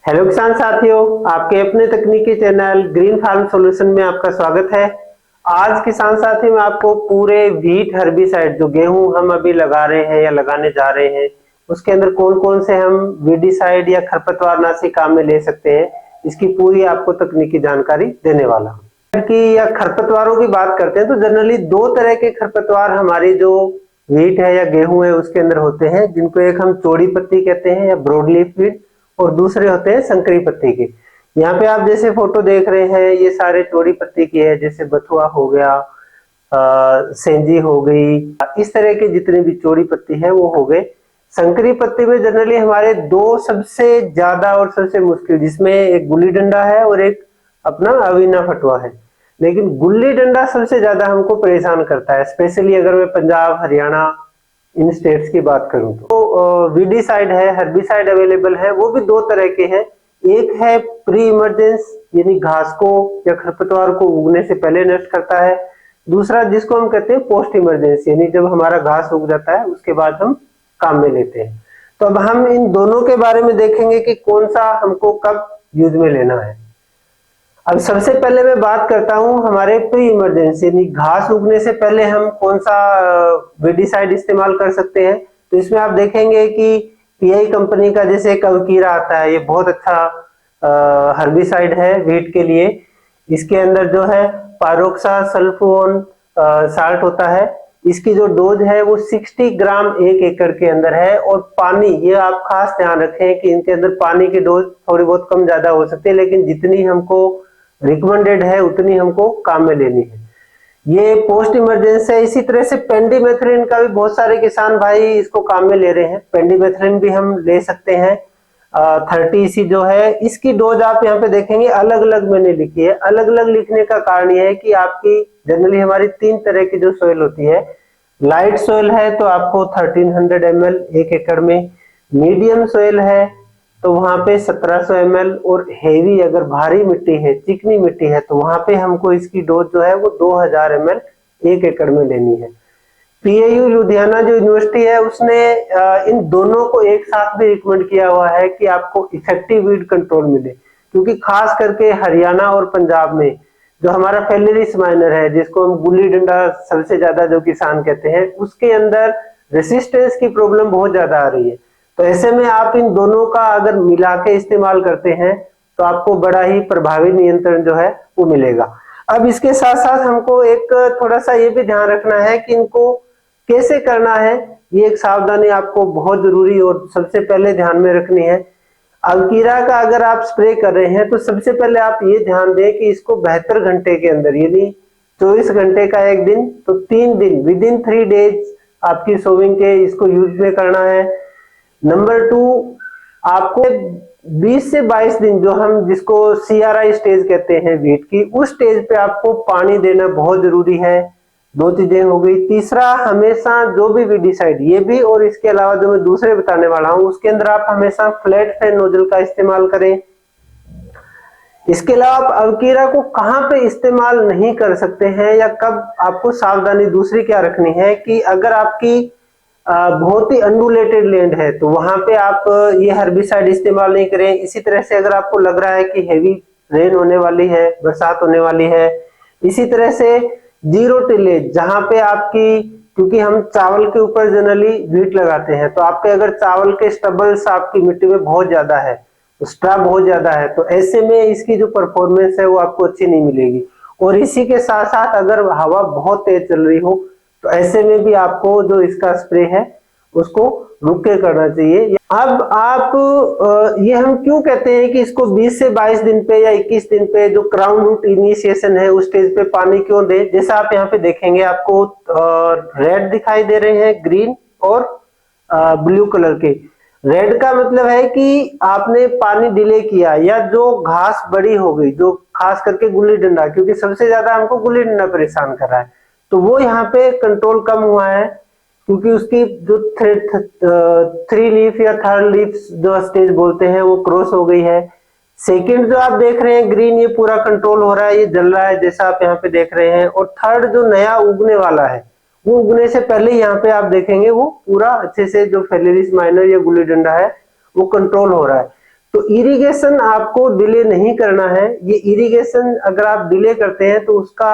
Hello किसान साथियों, आपके अपने तकनीकी चैनल ग्रीन फार्म सॉल्यूशन में आपका स्वागत है। आज किसान साथी मैं आपको पूरे व्हीट हर्बिसाइड जो गेहूं हम अभी लगा रहे हैं या लगाने जा रहे हैं उसके अंदर कौन कौन से हम वीडिसाइड या खरपतवारनाशी काम में ले सकते हैं, इसकी पूरी आपको तकनीकी जानकारी देने वाला हूँ। कि या खरपतवारों की बात करते हैं तो जनरली दो तरह के खरपतवार हमारी जो व्हीट है या गेहूं है उसके अंदर होते हैं, जिनको एक हम चौड़ी पत्ती कहते हैं या ब्रॉड लीफ वीट, और दूसरे होते हैं संकरी पत्ती के। यहाँ पे आप जैसे फोटो देख रहे हैं ये सारे चौड़ी पत्ती की है, जैसे बथुआ हो गया, सेंजी हो गई, इस तरह के जितने भी चौड़ी पत्ती है वो हो गए। संकरी पत्ती में जनरली हमारे दो सबसे ज्यादा और सबसे मुश्किल, जिसमें एक गुल्ली डंडा है और एक अपना अवीना फटुआ है। लेकिन गुल्ली डंडा सबसे ज्यादा हमको परेशान करता है, स्पेशली अगर मैं पंजाब हरियाणा इन स्टेट्स की बात करूं तो वीडीसाइड है, हर्बिसाइड अवेलेबल है, वो भी दो तरह के हैं। एक है प्री इमरजेंस, यानी घास को या खरपतवार को उगने से पहले नष्ट करता है। दूसरा जिसको हम कहते हैं पोस्ट इमरजेंस, यानी जब हमारा घास उग जाता है उसके बाद हम काम में लेते हैं। तो अब हम इन दोनों के बारे में देखेंगे कि कौन सा हमको कब यूज में लेना है। अब सबसे पहले मैं बात करता हूं हमारे प्री इमरजेंसी, यानी घास उगने से पहले हम कौन सा वीडीसाइड इस्तेमाल कर सकते हैं। तो इसमें आप देखेंगे कि पीआई कंपनी का जैसे एक अवकीरा आता है, ये बहुत अच्छा हर्बिसाइड है वीट के लिए। इसके अंदर जो है पायरोक्सा सल्फोन साल्ट होता है। इसकी जो डोज है वो 60 ग्राम 1 एकड़ के अंदर है। और पानी, ये आप खास ध्यान रखें कि इनके अंदर पानी की डोज थोड़ी बहुत कम ज्यादा हो सकती है, लेकिन जितनी हमको रिकमेंडेड है उतनी हमको काम में लेनी है। ये पोस्ट इमरजेंसी है। इसी तरह से पेंडिमेथ्रिन का भी बहुत सारे किसान भाई इसको काम में ले रहे हैं। पेंडिमेथ्रिन भी हम ले सकते हैं। 30 जो है इसकी डोज आप यहाँ पे देखेंगे अलग अलग मैंने लिखी है। अलग अलग लिखने का कारण यह है कि आपकी जनरली हमारी 3 तरह की जो सोइल होती है, लाइट सोइल है तो आपको 1300 ml 1 एकड़ में, मीडियम सोइल है तो वहां पे 1700 ml, और हेवी अगर भारी मिट्टी है, चिकनी मिट्टी है, तो वहां पे हमको इसकी डोज जो है वो 2000 ml 1 एकड़ में लेनी है। पीएयू लुधियाना जो यूनिवर्सिटी है उसने इन दोनों को एक साथ भी रिकमेंड किया हुआ है कि आपको इफेक्टिव वीड कंट्रोल मिले, क्योंकि खास करके हरियाणा और पंजाब में जो हमारा फेलिरिस माइनर है, जिसको हम गुल्ली डंडा सबसे ज्यादा जो किसान कहते हैं, उसके अंदर रेसिस्टेंस की प्रॉब्लम बहुत ज्यादा आ रही है। तो ऐसे में आप इन दोनों का अगर मिला के इस्तेमाल करते हैं तो आपको बड़ा ही प्रभावी नियंत्रण जो है वो मिलेगा। अब इसके साथ साथ हमको एक थोड़ा सा ये भी ध्यान रखना है कि इनको कैसे करना है। ये एक सावधानी आपको बहुत जरूरी और सबसे पहले ध्यान में रखनी है। अवकीरा का अगर आप स्प्रे कर रहे हैं तो सबसे पहले आप ये ध्यान दें कि इसको 72 घंटे के अंदर, यानी 24 घंटे का एक दिन, तो 3 दिन विद इन 3 डेज आपकी सोविंग के इसको यूज में करना है। नंबर 2, आपको 20 से 22 दिन, जो हम जिसको CRI स्टेज कहते हैं वीट की, उस स्टेज पे आपको पानी देना बहुत जरूरी है। 2 चीजें हो गई। तीसरा, हमेशा जो भी वीडीसाइड, ये भी और इसके अलावा जो मैं दूसरे बताने वाला हूं उसके अंदर आप हमेशा फ्लैट फैन नोजल का इस्तेमाल करें। इसके अलावा आप अवकीरा को कहां पे इस्तेमाल नहीं कर सकते हैं या कब, आपको सावधानी दूसरी क्या रखनी है कि अगर आपकी बहुत ही अनरूलेटेड लैंड है तो वहां पे आप ये हर्बिसाइड इस्तेमाल नहीं करें। इसी तरह से अगर आपको लग रहा है कि हेवी रेन होने वाली है, बरसात होने वाली है, इसी तरह से जीरो टिलेज, जहां पे आपकी, क्योंकि हम चावल के ऊपर जनरली वीट लगाते हैं, तो आपके अगर चावल के स्टबल्स आपकी मिट्टी में बहुत ज्यादा है, स्ट्रा बहुत ज्यादा है, तो ऐसे में इसकी जो परफॉर्मेंस है वो आपको अच्छी नहीं मिलेगी। और इसी के साथ साथ अगर हवा बहुत तेज चल रही हो तो ऐसे में भी आपको जो इसका स्प्रे है उसको रुक के करना चाहिए। अब आप ये हम क्यों कहते हैं कि इसको 20 से 22 दिन पे या 21 दिन पे जो क्राउन रूट इनिशिएशन है उस स्टेज पे पानी क्यों दें। जैसा आप यहाँ पे देखेंगे आपको रेड दिखाई दे रहे हैं, ग्रीन और ब्लू कलर के। रेड का मतलब है कि आपने पानी डिले किया या जो घास बड़ी हो गई, जो खास करके गुल्ली डंडा, क्योंकि सबसे ज्यादा हमको गुल्ली डंडा परेशान कर रहा है, तो वो यहाँ पे कंट्रोल कम हुआ है, क्योंकि उसकी जो 3 लीफ या 3rd लीफ जो स्टेज बोलते हैं वो क्रॉस हो गई है। सेकंड जो आप देख रहे हैं ग्रीन, ये पूरा कंट्रोल हो रहा है, ये जल रहा है जैसा आप यहाँ पे देख रहे हैं। और थर्ड जो नया उगने वाला है वो उगने से पहले यहाँ पे आप देखेंगे वो पूरा अच्छे से, जो फेलिरिस माइनर या गुल्ली डंडा है वो कंट्रोल हो रहा है। तो इरिगेशन आपको डिले नहीं करना है। ये इरिगेशन अगर आप डिले करते हैं तो उसका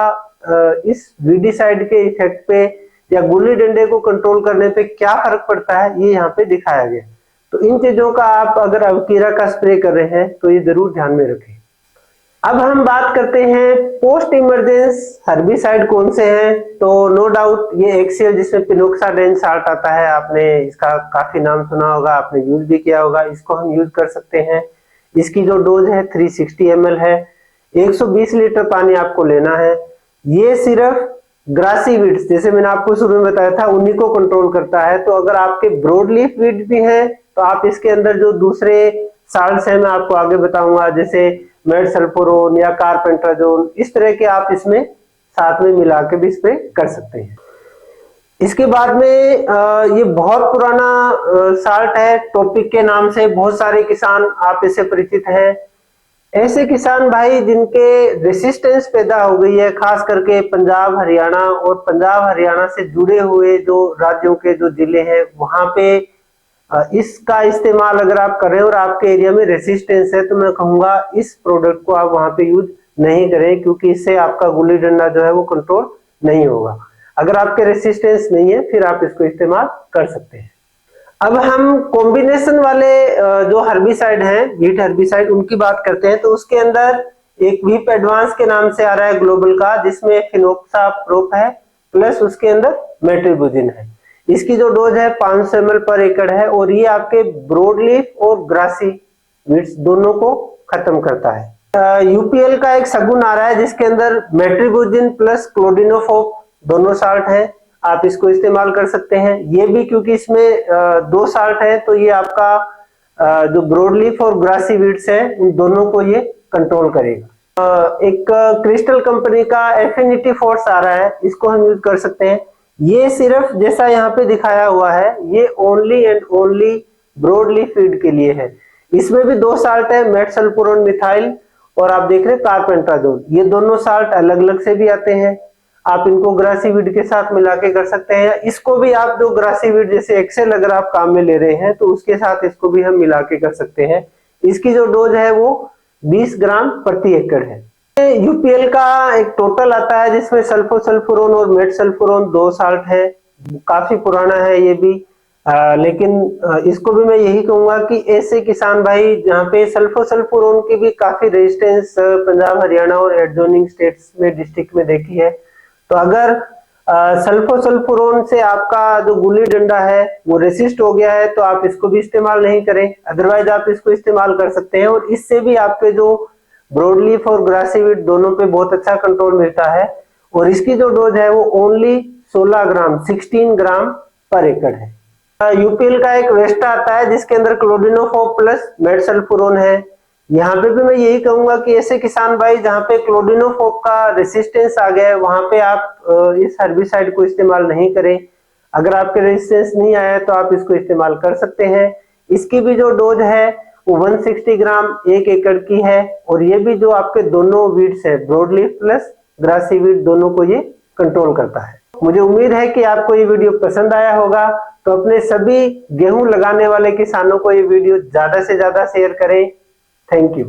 इस वीडीसाइड के इफेक्ट पे या गुल्ली डंडे को कंट्रोल करने पे क्या फर्क पड़ता है, ये यहाँ पे दिखाया गया। तो इन चीजों का आप अगर अवकीरा का स्प्रे कर रहे हैं तो ये जरूर ध्यान में रखें। अब हम बात करते हैं पोस्ट इमरजेंस हर्बिसाइड कौन से हैं। तो नो डाउट ये एक्सियल जिसमें पिनोक्साडेन साल्ट आता है, आपने इसका काफी नाम सुना होगा, आपने यूज भी किया होगा। इसको हम यूज कर सकते हैं। इसकी जो डोज है 360 ml है। 120 लीटर पानी आपको लेना है। ये सिर्फ ग्रासी वीड्स, जैसे मैंने आपको शुरू में बताया था, उन्हीं को कंट्रोल करता है। तो अगर आपके ब्रॉड लीफ वीड भी हैं तो आप इसके अंदर जो दूसरे साल्ट्स हैं मैं आपको आगे बताऊंगा, जैसे मेटसल्फोरोन या कार्पेंट्राजोन, इस तरह के आप इसमें साथ में मिला के भी स्प्रे कर सकते हैं। इसके बाद में ये बहुत पुराना साल्ट है, टॉपिक के नाम से बहुत सारे किसान आप इससे परिचित हैं। ऐसे किसान भाई जिनके रेसिस्टेंस पैदा हो गई है, खास करके पंजाब हरियाणा और पंजाब हरियाणा से जुड़े हुए जो राज्यों के जो जिले हैं वहां पे इसका इस्तेमाल अगर आप कर रहे हैं और आपके एरिया में रेसिस्टेंस है, तो मैं कहूंगा इस प्रोडक्ट को आप वहां पे यूज नहीं करें, क्योंकि इससे आपका गुल्ली डंडा जो है वो कंट्रोल नहीं होगा। अगर आपके रेसिस्टेंस नहीं है फिर आप इसको इस्तेमाल कर सकते हैं। अब हम कॉम्बिनेशन वाले जो हर्बिसाइड हैं, वीट हर्बिसाइड, उनकी बात करते हैं। तो उसके अंदर एक वीप एडवांस के नाम से आ रहा है ग्लोबल का, जिसमें फिनोक्साप्रोप है प्लस उसके अंदर मेट्रिबुजिन है। इसकी जो डोज है 500 ml पर एकड़ है और ये आपके ब्रॉड लीफ और ग्रासी वीड्स दोनों को खत्म करता है। यूपीएल का एक सगुन आ रहा है जिसके अंदर मेट्रिबुजिन प्लस क्लोडिनोफोप दोनों साल्ट है, आप इसको इस्तेमाल कर सकते हैं। ये भी क्योंकि इसमें दो साल्ट है तो ये आपका जो ब्रॉड लीफ और ग्रासी वीड्स है उन दोनों को ये कंट्रोल करेगा। एक क्रिस्टल कंपनी का एफिनिटी फोर्स आ रहा है, इसको हम यूज कर सकते हैं। ये सिर्फ जैसा यहाँ पे दिखाया हुआ है ये only and only broad leaf weed के लिए है। इसमें भी दो साल्ट है, मेटसल्फोरोन मिथाइल और आप देख रहे हैं कार्पेंट्राजोन। ये दोनों साल्ट अलग अलग से भी आते हैं, आप इनको ग्रासी वीड के साथ मिला के कर सकते हैं। इसको भी आप जो ग्रासी वीड जैसे एक्सेल अगर आप काम में ले रहे हैं तो उसके साथ इसको भी हम मिला के कर सकते हैं। इसकी जो डोज है वो 20 ग्राम प्रति एकड़ है। यूपीएल का एक टोटल आता है जिसमें सल्फोसल्फुरोन और मेटसल्फुरोन दो साल्ट है, काफी पुराना है ये भी। लेकिन इसको भी मैं यही कहूंगा कि ऐसे किसान भाई जहाँ पे सल्फोसल्फुरोन की भी काफी रेजिस्टेंस पंजाब हरियाणा और एडजॉइनिंग स्टेट्स में डिस्ट्रिक्ट में देखी है, तो अगर सल्फोसल्फुरोन से आपका जो गुल्ली डंडा है वो रेसिस्ट हो गया है तो आप इसको भी इस्तेमाल नहीं करें, अदरवाइज आप इसको इस्तेमाल कर सकते हैं। और इससे भी आपके जो ब्रॉड लीफ और ग्रासी वीड दोनों पे बहुत अच्छा कंट्रोल मिलता है। और इसकी जो डोज है वो ओनली 16 ग्राम पर एकड़ है। यूपीएल का एक वेस्टा आता है जिसके अंदर क्लोडिनोफोप प्लस मेटसल्फुरोन है। यहाँ पे भी मैं यही कहूंगा कि ऐसे किसान भाई जहाँ पे क्लोडिनोफोप का रेसिस्टेंस आ गया है वहां पे आप इस हर्बिसाइड को इस्तेमाल नहीं करें। अगर आपके रेजिस्टेंस नहीं आया है तो आप इसको इस्तेमाल कर सकते हैं। इसकी भी जो डोज है वो 160 ग्राम एक एकड़ की है और ये भी जो आपके दोनों वीड्स है broad leaf plus grassy weed दोनों को ये कंट्रोल करता है। मुझे उम्मीद है कि आपको ये वीडियो पसंद आया होगा, तो अपने सभी गेहूं लगाने वाले किसानों को ये वीडियो ज्यादा से ज्यादा शेयर करें। Thank you.